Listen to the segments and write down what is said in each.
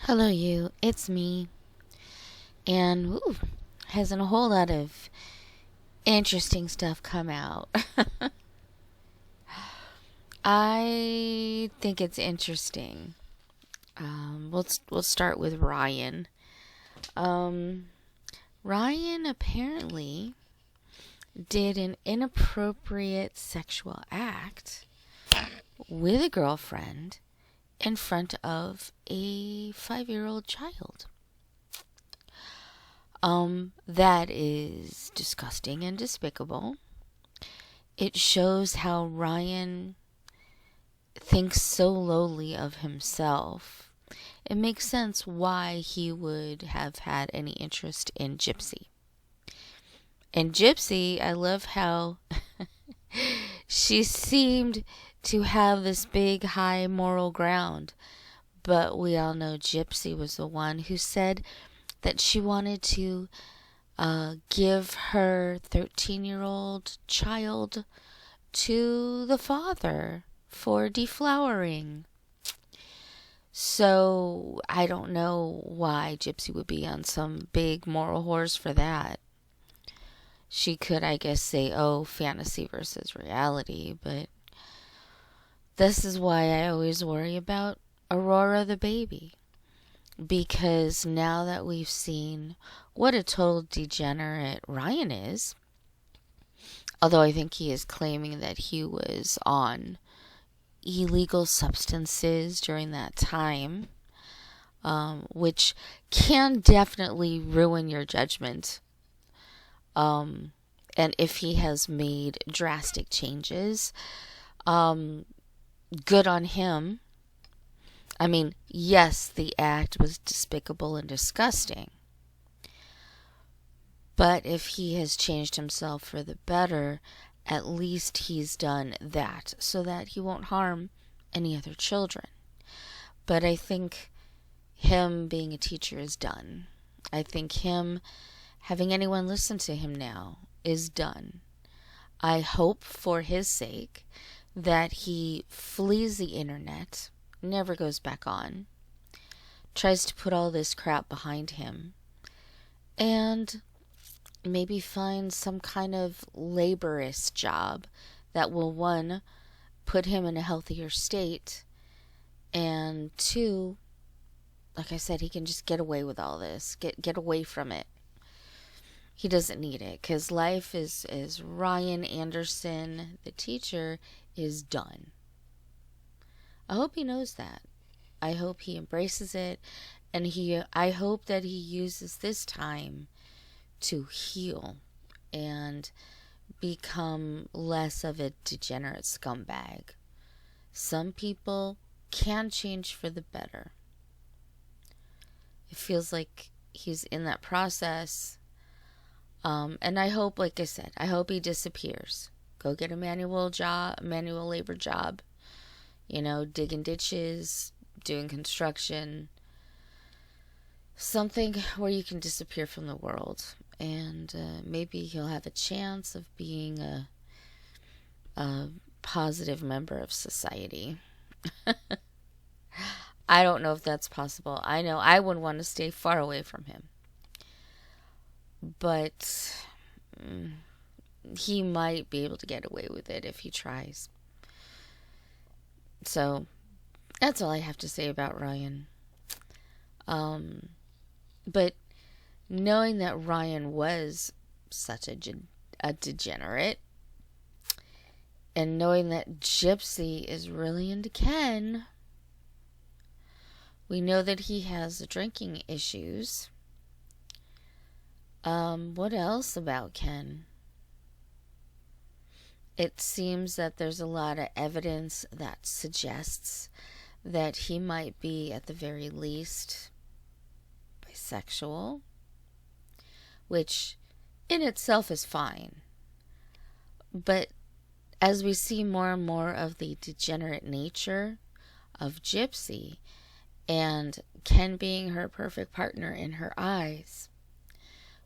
Hello, you. It's me. And hasn't a whole lot of interesting stuff come out. I think it's interesting. We'll start with Ryan. Um, Ryan apparently did an inappropriate sexual act with a girlfriend in front of a 5-year-old child. That is disgusting and despicable. It shows how Ryan thinks so lowly of himself. It makes sense why he would have had any interest in Gypsy. And Gypsy, I love how she seemed to have this big, high moral ground. But we all know Gypsy was the one who said that she wanted to give her 13-year-old child to the father for deflowering. So I don't know why Gypsy would be on some big moral horse for that. She could, I guess, say, oh, fantasy versus reality, but this is why I always worry about Aurora the baby. Because now that we've seen what a total degenerate Ryan is, although I think he is claiming that he was on illegal substances during that time, which can definitely ruin your judgment. And if he has made drastic changes, good on him. I mean, yes, the act was despicable and disgusting. But if he has changed himself for the better, at least he's done that so that he won't harm any other children. But I think him being a teacher is done. I think him having anyone listen to him now is done. I hope for his sake that he flees the internet, never goes back on, tries to put all this crap behind him, and maybe find some kind of laborious job that will, one, put him in a healthier state, and two, like I said, he can just get away with all this, get away from it. He doesn't need it, because life is Ryan Anderson, the teacher, is done. I hope he knows that. I hope he embraces it, and I hope that he uses this time to heal and become less of a degenerate scumbag. Some people can change for the better. It feels like he's in that process. And I hope, like I said, I hope he disappears. Go get a manual labor job. Digging ditches, doing construction. Something where you can disappear from the world. And maybe he'll have a chance of being a positive member of society. I don't know if that's possible. I know I wouldn't want to stay far away from him. But he might be able to get away with it if he tries. So that's all I have to say about Ryan. But knowing that Ryan was such a degenerate, and knowing that Gypsy is really into Ken, we know that he has drinking issues. What else about Ken? It seems that there's a lot of evidence that suggests that he might be, at the very least, bisexual, which in itself is fine. But as we see more and more of the degenerate nature of Gypsy, and Ken being her perfect partner in her eyes,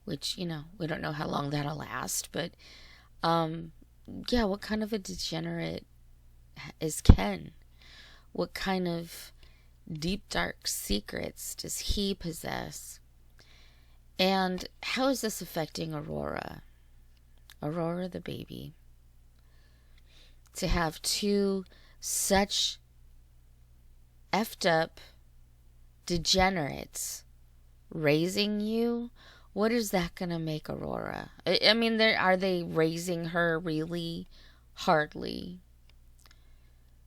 which, we don't know how long that'll last, but what kind of a degenerate is Ken? What kind of deep, dark secrets does he possess? And how is this affecting Aurora? Aurora the baby. To have two such effed up degenerates raising you, what is that going to make Aurora? I mean, are they raising her really hardly?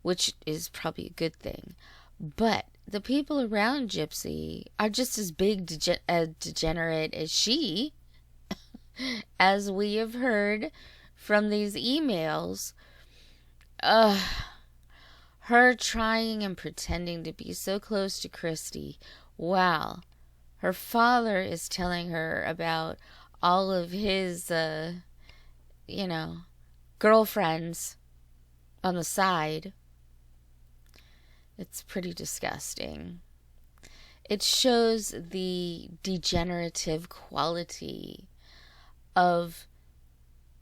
Which is probably a good thing. But the people around Gypsy are just as big a degenerate as she, as we have heard from these emails. Her trying and pretending to be so close to Christy. Wow. Her father is telling her about all of his, girlfriends on the side. It's pretty disgusting. It shows the degenerative quality of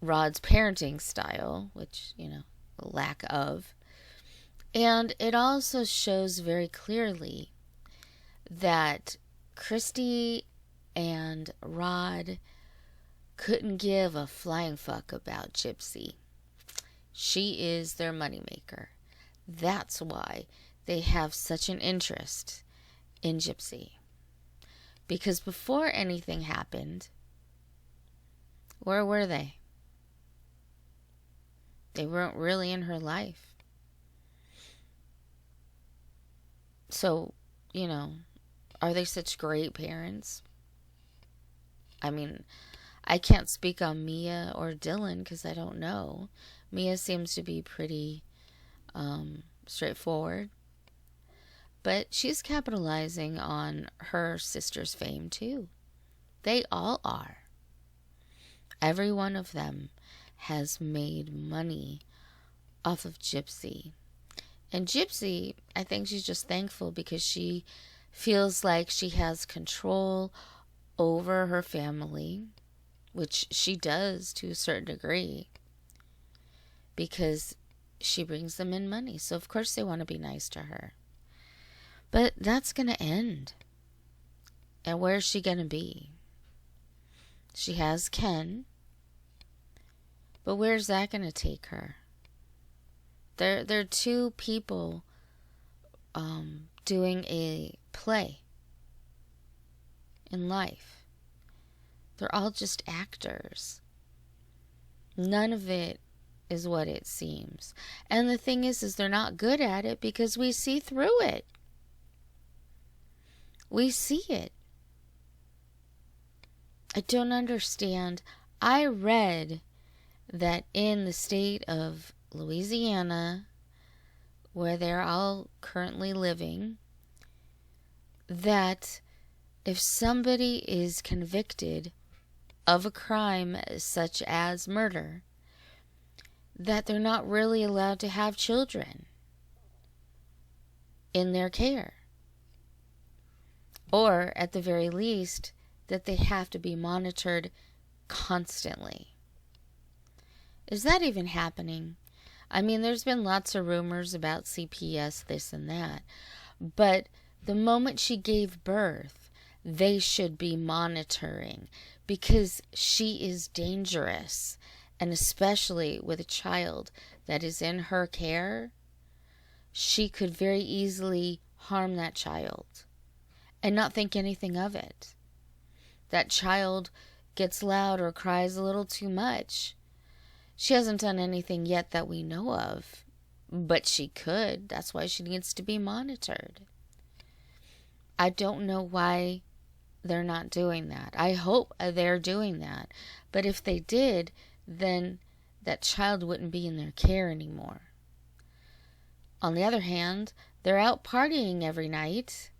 Rod's parenting style, which, lack of. And it also shows very clearly that Christy and Rod couldn't give a flying fuck about Gypsy. She is their moneymaker. That's why they have such an interest in Gypsy. Because before anything happened, where were they? They weren't really in her life. So, are they such great parents? I mean, I can't speak on Mia or Dylan because I don't know. Mia seems to be pretty straightforward. But she's capitalizing on her sister's fame too. They all are. Every one of them has made money off of Gypsy. And Gypsy, I think she's just thankful because she feels like she has control over her family, which she does to a certain degree, because she brings them in money. So of course they want to be nice to her. But that's going to end. And where's she going to be? She has Ken. But where's that going to take her? They're two people doing a play in life. They're all just actors. None of it is what it seems. And the thing is they're not good at it because we see through it. We see it. I don't understand. I read that in the state of Louisiana, where they're all currently living, that if somebody is convicted of a crime such as murder, that they're not really allowed to have children in their care. Or, at the very least, that they have to be monitored constantly. Is that even happening? I mean, there's been lots of rumors about CPS, this and that. But the moment she gave birth, they should be monitoring because she is dangerous. And especially with a child that is in her care, she could very easily harm that child and not think anything of it. That child gets loud or cries a little too much. She hasn't done anything yet that we know of, but she could. That's why she needs to be monitored. I don't know why they're not doing that. I hope they're doing that. But if they did, then that child wouldn't be in their care anymore. On the other hand, they're out partying every night.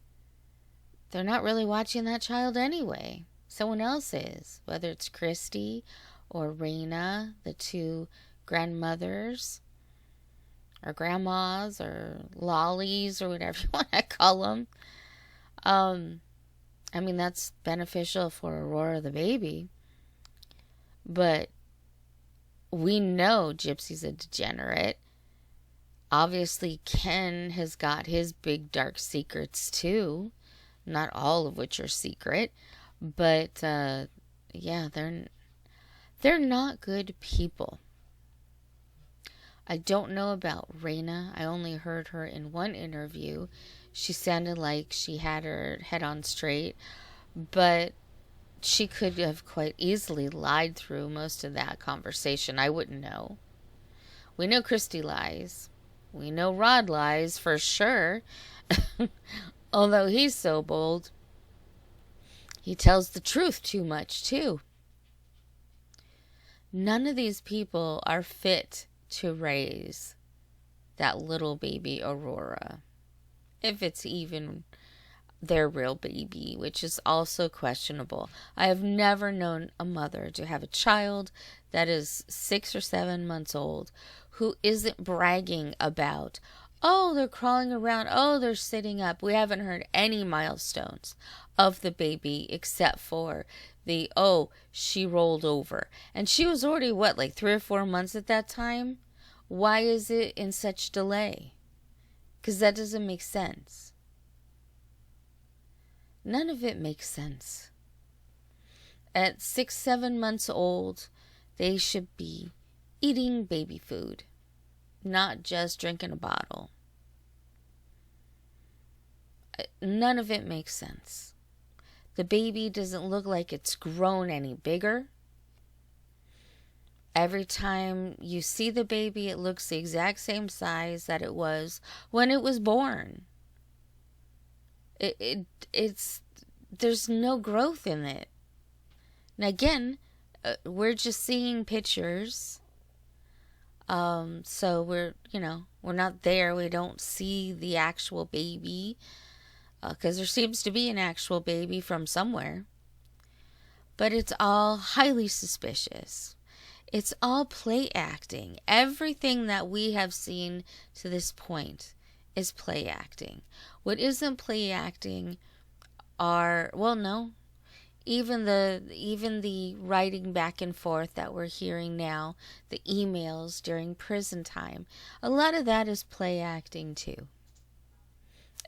They're not really watching that child anyway. Someone else is, whether it's Christy or Raina, the two grandmothers, or grandmas, or lollies, or whatever you want to call them. I mean, that's beneficial for Aurora the baby. But we know Gypsy's a degenerate. Obviously, Ken has got his big dark secrets too. Not all of which are secret, but yeah, they're not good people. I don't know about Raina. I only heard her in one interview. She sounded like she had her head on straight, but she could have quite easily lied through most of that conversation. I wouldn't know. We know Christy lies. We know Rod lies for sure. Although he's so bold, he tells the truth too much too. None of these people are fit to raise that little baby Aurora, if it's even their real baby, which is also questionable. I have never known a mother to have a child that is 6 or 7 months old who isn't bragging about, oh, they're crawling around, oh, they're sitting up. We haven't heard any milestones of the baby except for the, oh, she rolled over. And she was already, what, like 3 or 4 months at that time? Why is it in such delay? Because that doesn't make sense. None of it makes sense. At 6, 7 months old, they should be eating baby food, not just drinking a bottle. None of it makes sense. The baby doesn't look like it's grown any bigger. Every time you see the baby, it looks the exact same size that it was when it was born. It's there's no growth in it. And again, we're just seeing pictures. So we're not there. We don't see the actual baby. Because there seems to be an actual baby from somewhere. But it's all highly suspicious. It's all play acting. Everything that we have seen to this point is play acting. What isn't play acting are, well, no, even the writing back and forth that we're hearing now, the emails during prison time, a lot of that is play acting too.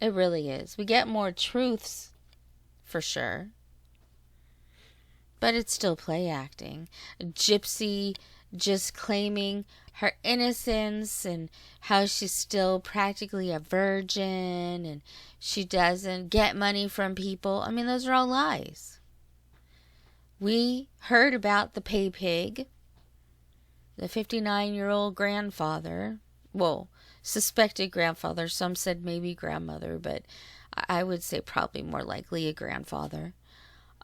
It really is. We get more truths, for sure. But it's still play acting. Gypsy just claiming her innocence and how she's still practically a virgin and she doesn't get money from people. I mean, those are all lies. We heard about the pay pig, the 59-year-old grandfather. Well, suspected grandfather. Some said maybe grandmother, but I would say probably more likely a grandfather.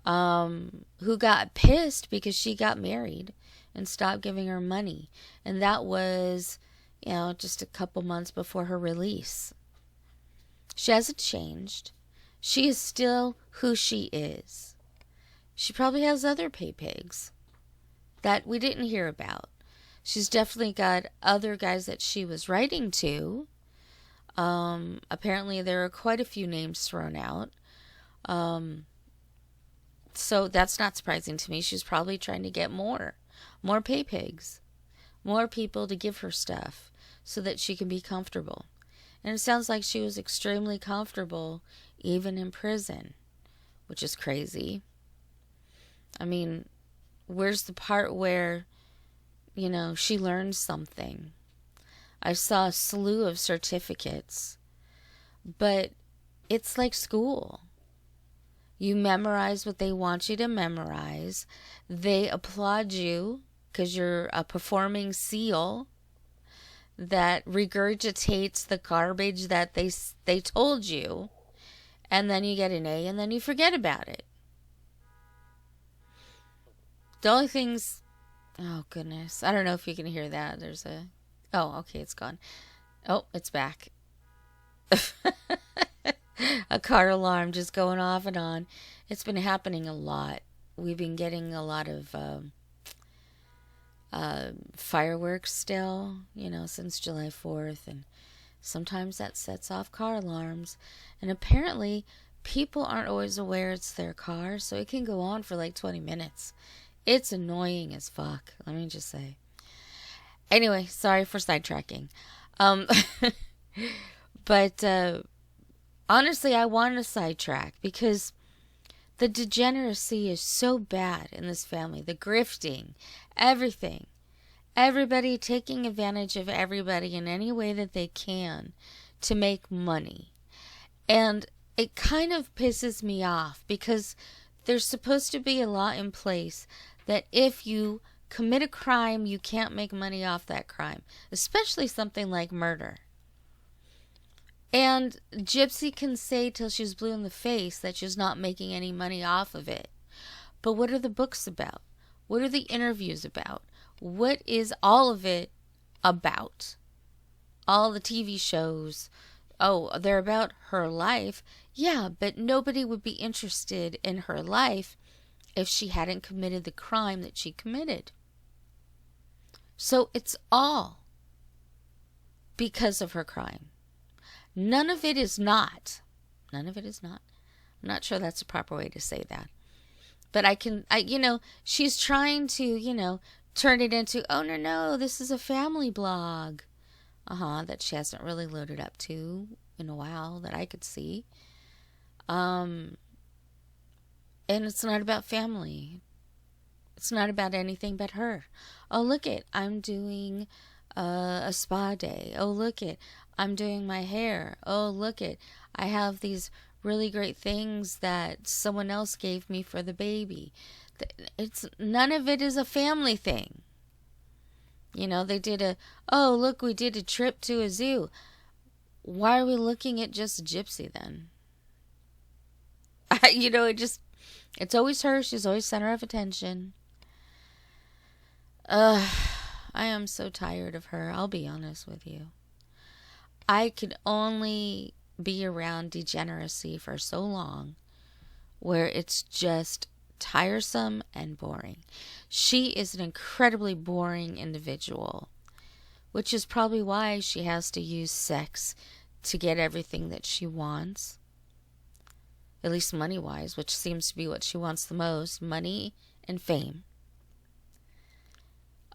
Who got pissed because she got married and stopped giving her money. And that was, just a couple months before her release. She hasn't changed. She is still who she is. She probably has other pay pigs that we didn't hear about. She's definitely got other guys that she was writing to. Apparently there are quite a few names thrown out. So that's not surprising to me. She's probably trying to get more pay pigs, more people to give her stuff so that she can be comfortable. And it sounds like she was extremely comfortable even in prison, which is crazy. I mean, where's the part where, she learned something? I saw a slew of certificates, but it's like school. You memorize what they want you to memorize. They applaud you because you're a performing seal that regurgitates the garbage that they told you. And then you get an A and then you forget about it. The only things... Oh, goodness. I don't know if you can hear that. There's a... Oh, okay, it's gone. Oh, it's back. A car alarm just going off and on. It's been happening a lot. We've been getting a lot of fireworks still, since July 4th. And sometimes that sets off car alarms. And apparently, people aren't always aware it's their car, so it can go on for like 20 minutes. It's annoying as fuck, let me just say. Anyway, sorry for sidetracking. Um, but honestly, I want to sidetrack because the degeneracy is so bad in this family. The grifting, everything. Everybody taking advantage of everybody in any way that they can to make money. And it kind of pisses me off because there's supposed to be a law in place that if you commit a crime, you can't make money off that crime, especially something like murder. And Gypsy can say till she's blue in the face that she's not making any money off of it. But what are the books about? What are the interviews about? What is all of it about? All the TV shows, oh, they're about her life. Yeah, but nobody would be interested in her life if she hadn't committed the crime that she committed. So it's all because of her crime. None of it is not. None of it is not. I'm not sure that's the proper way to say that. But she's trying to, turn it into, oh, no, this is a family blog. That she hasn't really loaded up to in a while that I could see. And it's not about family. It's not about anything but her. Oh, look it, I'm doing a spa day. Oh, look it, I'm doing my hair. Oh, look it, I have these really great things that someone else gave me for the baby. None of it is a family thing. They did we did a trip to a zoo. Why are we looking at just Gypsy then? It's always her. She's always center of attention. I am so tired of her. I'll be honest with you. I could only be around degeneracy for so long where it's just tiresome and boring. She is an incredibly boring individual, which is probably why she has to use sex to get everything that she wants. At least money-wise, which seems to be what she wants the most, money and fame.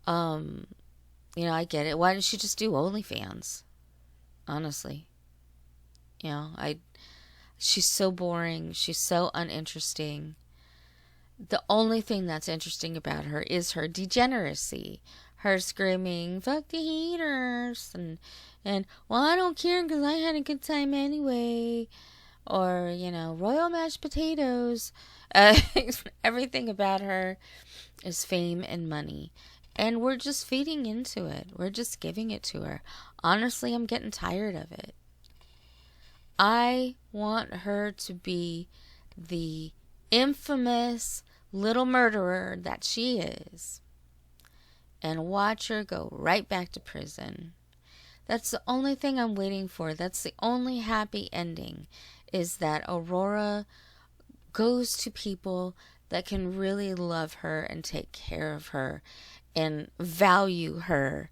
I get it. Why didn't she just do OnlyFans? Honestly. She's so boring. She's so uninteresting. The only thing that's interesting about her is her degeneracy. Her screaming, fuck the haters. And well, I don't care because I had a good time anyway. Or, royal mashed potatoes. Everything about her is fame and money. And we're just feeding into it. We're just giving it to her. Honestly, I'm getting tired of it. I want her to be the infamous little murderer that she is. And watch her go right back to prison. That's the only thing I'm waiting for. That's the only happy ending. Is that Aurora goes to people that can really love her and take care of her and value her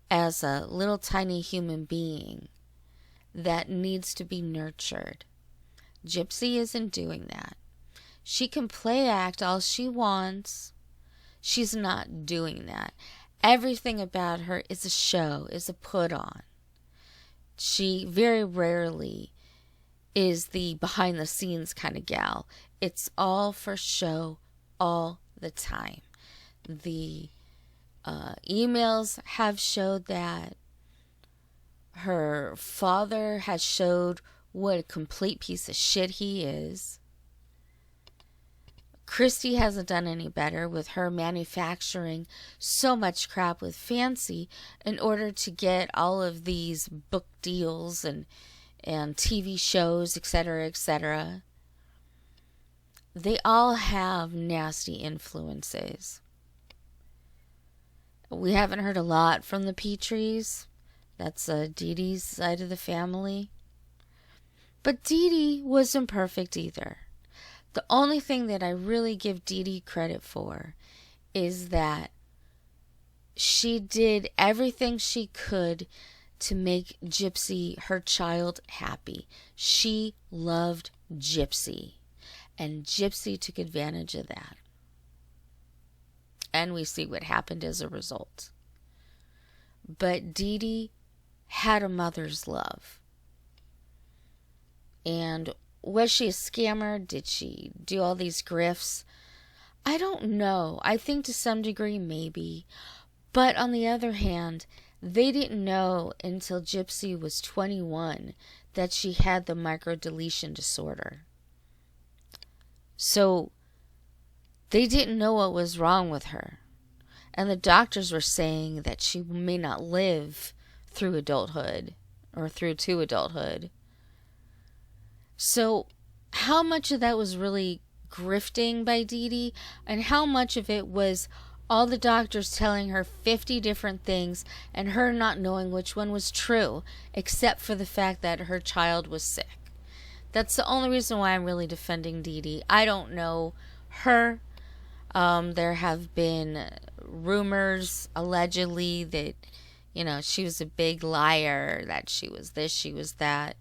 as a little tiny human being that needs to be nurtured. Gypsy isn't doing that. She can play act all she wants. She's not doing that. Everything about her is a show, is a put on. She very rarely is the behind the scenes kind of gal. It's all for show all the time. The emails have showed that. Her father has showed what a complete piece of shit he is. Christy hasn't done any better with her manufacturing so much crap with Fancy in order to get all of these book deals and TV shows, etc., etc. They all have nasty influences. We haven't heard a lot from the Petries. That's Dee Dee's side of the family. But Dee Dee wasn't perfect either. The only thing that I really give Dee Dee credit for is that she did everything she could to make Gypsy, her child, happy. She loved Gypsy. And Gypsy took advantage of that. And we see what happened as a result. But Dee Dee had a mother's love. And was she a scammer? Did she do all these grifts? I don't know. I think to some degree, maybe. But on the other hand, they didn't know until Gypsy was 21 that she had the microdeletion disorder. So they didn't know what was wrong with her. And the doctors were saying that she may not live through adulthood or through to adulthood. So how much of that was really grifting by Dee Dee, and how much of it was all the doctors telling her 50 different things and her not knowing which one was true, except for the fact that her child was sick? That's the only reason why I'm really defending Dee Dee. I don't know her. There have been rumors, allegedly, that, she was a big liar, that she was this, she was that.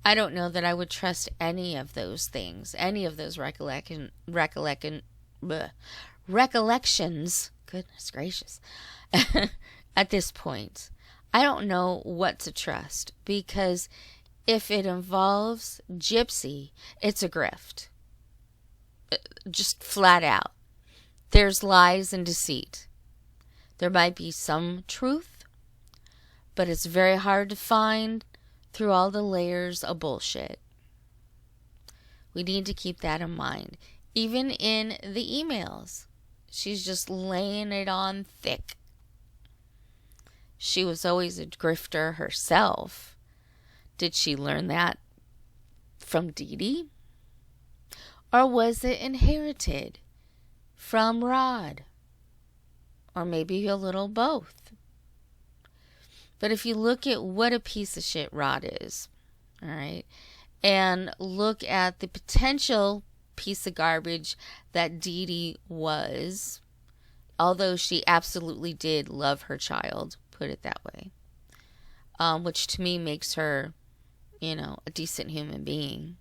I don't know that I would trust any of those things, any of those recollections, goodness gracious, at this point. I don't know what to trust, because if it involves Gypsy, it's a grift. Just flat out. There's lies and deceit. There might be some truth, but it's very hard to find through all the layers of bullshit. We need to keep that in mind. Even in the emails, she's just laying it on thick. She was always a grifter herself. Did she learn that from Dee Dee? Or was it inherited from Rod? Or maybe a little both. But if you look at what a piece of shit Rod is, all right, and look at the potential piece of garbage that Dee Dee was, although she absolutely did love her child, put it that way, which to me makes her, a decent human being.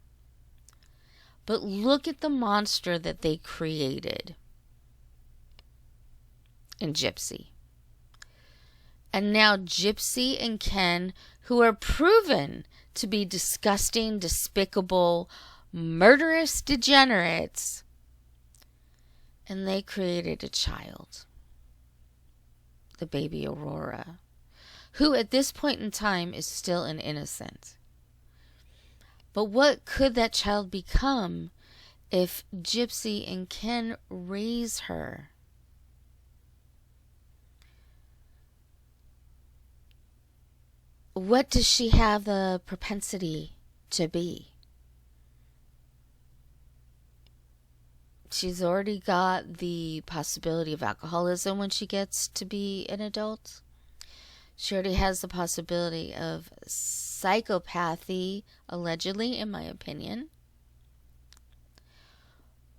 But look at the monster that they created in Gypsy. And now Gypsy and Ken, who are proven to be disgusting, despicable, murderous degenerates, and they created a child, the baby Aurora, who at this point in time is still an innocent. But what could that child become if Gypsy and Ken raise her? What does she have the propensity to be? She's already got the possibility of alcoholism when she gets to be an adult. She already has the possibility of psychopathy, allegedly, in my opinion.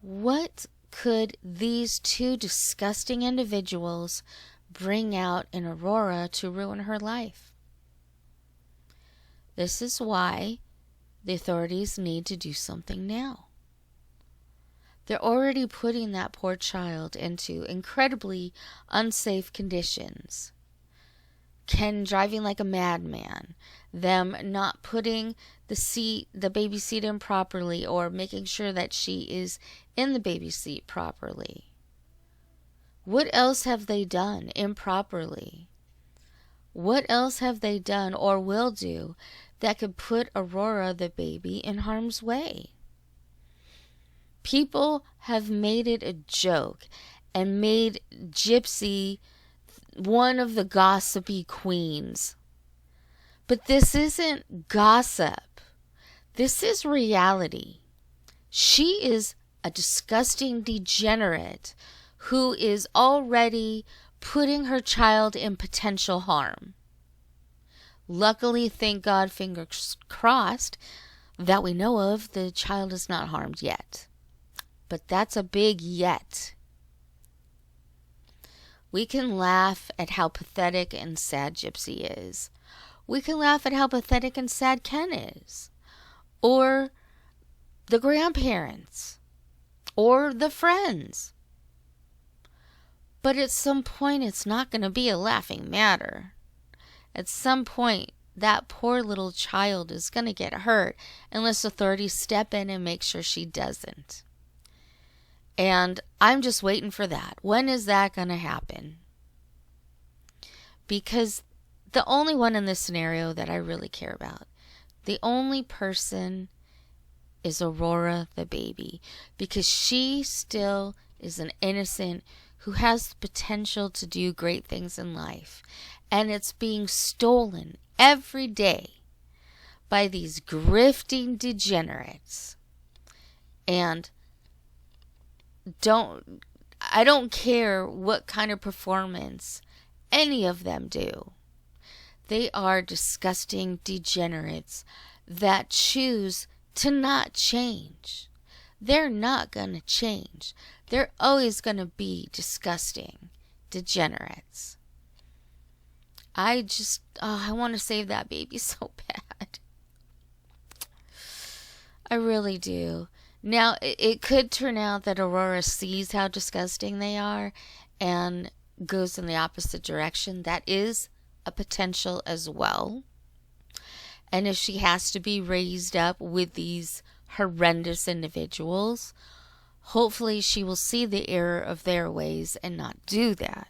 What could these two disgusting individuals bring out in Aurora to ruin her life? This is why the authorities need to do something now. They're already putting that poor child into incredibly unsafe conditions. Ken driving like a madman, them not putting the baby seat in properly, or making sure that she is in the baby seat properly. What else have they done improperly? What else have they done or will do that could put Aurora, the baby, in harm's way? People have made it a joke and made Gypsy one of the gossipy queens. But this isn't gossip. This is reality. She is a disgusting degenerate who is already putting her child in potential harm. Luckily, thank God, fingers crossed, that we know of, the child is not harmed yet. But that's a big yet. We can laugh at how pathetic and sad Gypsy is. We can laugh at how pathetic and sad Ken is. Or the grandparents. Or the friends. But at some point, it's not going to be a laughing matter. At some point, that poor little child is going to get hurt unless authorities step in and make sure she doesn't. And I'm just waiting for that. When is that going to happen? Because the only one in this scenario that I really care about, the only person is Aurora the baby, because she still is an innocent who has the potential to do great things in life. And it's being stolen every day by these grifting degenerates. And I don't care what kind of performance any of them do. They are disgusting degenerates that choose to not change. They're not going to change. They're always going to be disgusting degenerates. I want to save that baby so bad. I really do. Now, it could turn out that Aurora sees how disgusting they are and goes in the opposite direction. That is a potential as well. And if she has to be raised up with these horrendous individuals, hopefully she will see the error of their ways and not do that.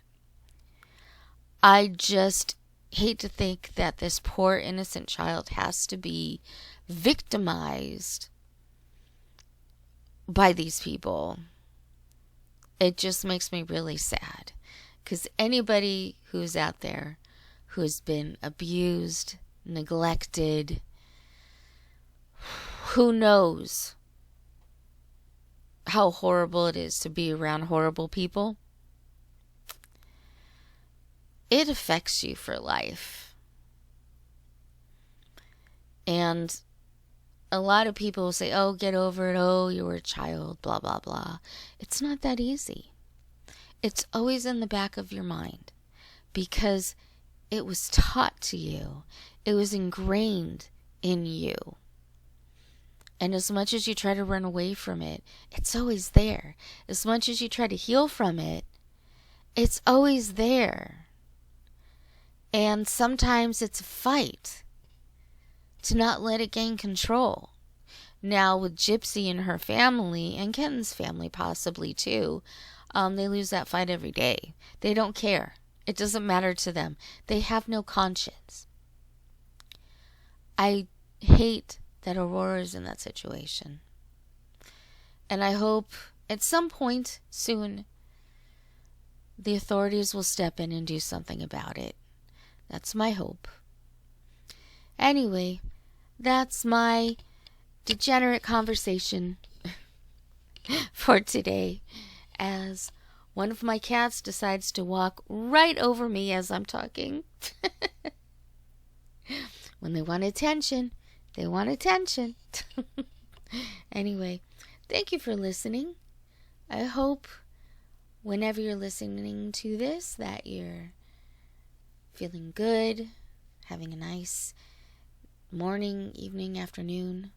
I just hate to think that this poor innocent child has to be victimized by these people. It just makes me really sad. Because anybody who's out there who has been abused, neglected, who knows how horrible it is to be around horrible people? It affects you for life. And a lot of people will say, oh, get over it. Oh, you were a child, blah, blah, blah. It's not that easy. It's always in the back of your mind because it was taught to you. It was ingrained in you. And as much as you try to run away from it, it's always there. As much as you try to heal from it, it's always there. And sometimes it's a fight to not let it gain control. Now with Gypsy and her family, and Ken's family possibly too, they lose that fight every day. They don't care. It doesn't matter to them. They have no conscience. I hate that Aurora is in that situation. And I hope at some point soon the authorities will step in and do something about it. That's my hope. Anyway, that's my degenerate conversation for today, as one of my cats decides to walk right over me as I'm talking. When they want attention, they want attention. Anyway, thank you for listening. I hope whenever you're listening to this that you're feeling good, having a nice morning, evening, afternoon,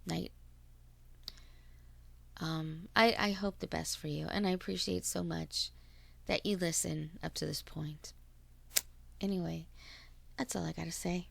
night. I hope the best for you, and I appreciate so much that you listen up to this point. Anyway, that's all I gotta say.